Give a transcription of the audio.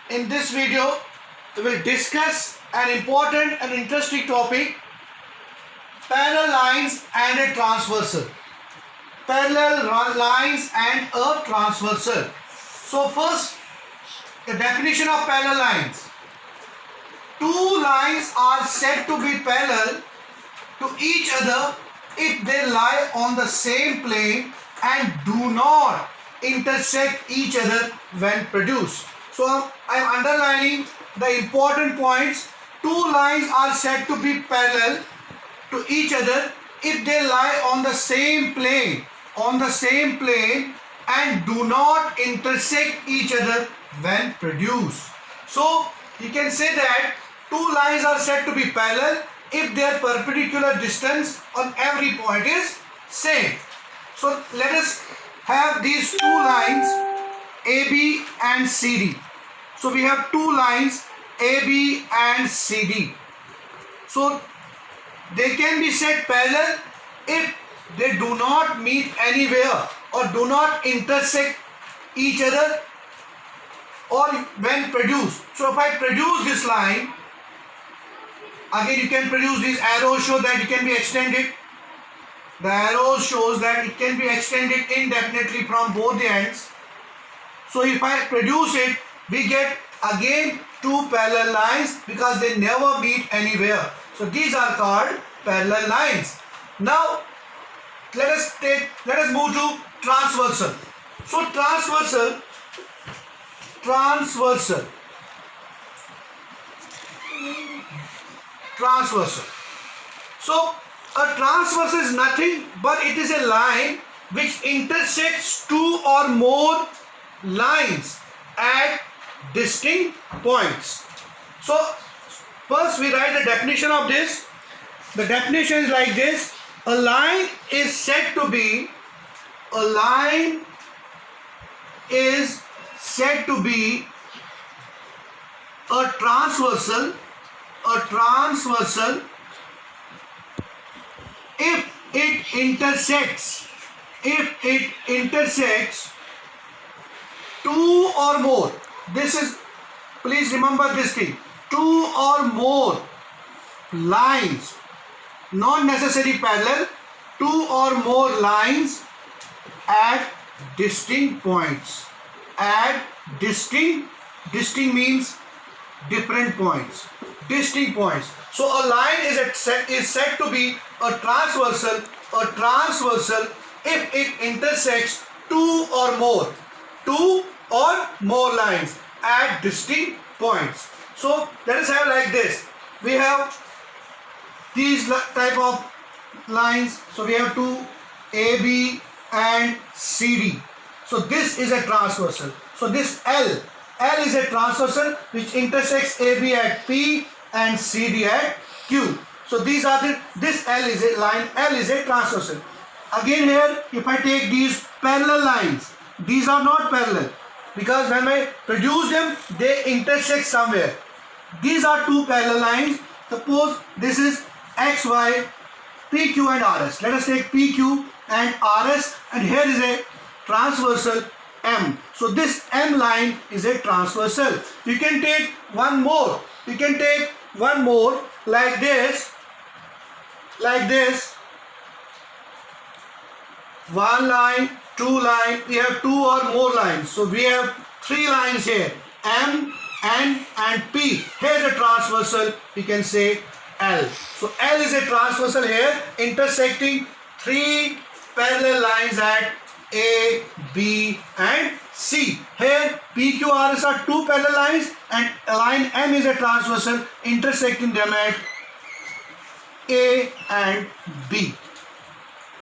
In this video, we will discuss an important and interesting topic, parallel lines and a transversal. Parallel lines and a transversal. So first, the definition of parallel lines. Two lines are said to be parallel to each other if they lie on the same plane and do not intersect each other when produced. So I am underlining the important points. Two lines are said to be parallel to each other if they lie on the same plane and do not intersect each other when produced. So you can say that two lines are said to be parallel if their perpendicular distance on every point is same. So let us have these two lines AB and CD. So we have two lines AB and CD. So they can be said parallel if they do not meet anywhere or do not intersect each other or when produced. So if I produce this line, again you can produce these arrows show that it can be extended. The arrow shows that it can be extended indefinitely from both the ends. So if I produce it, we get again two parallel lines because they never meet anywhere. So these are called parallel lines. Now let us move to transversal. So transversal. So a transversal is nothing but it is a line which intersects two or more lines at distinct points. So first we write the definition of this. The definition is like this. A line is said to be a transversal if it intersects two or more. Please remember this thing, two or more lines, not necessarily parallel, two or more lines at distinct points. Distinct means different points, distinct points. So a line is said to be a transversal if it intersects two or more lines at distinct points. So let us have like this. We have these type of lines. So we have two AB and CD. So this is a transversal. So this L is a transversal which intersects AB at P and CD at Q. So this L is a line, L is a transversal. Again here, if I take these parallel lines, these are not parallel because when I produce them, they intersect somewhere. These are two parallel lines. Suppose this is XY, PQ and RS. Let us take PQ and RS, and here is a transversal M. So this M line is a transversal. You can take one more. You can take one more like this. One line, two line. We have two or more lines. So we have three lines here. M, N and P. Here is a transversal. We can say L. So L is a transversal here intersecting three parallel lines at A, B and C. Here PQRS are two parallel lines and line M is a transversal intersecting them at A and B.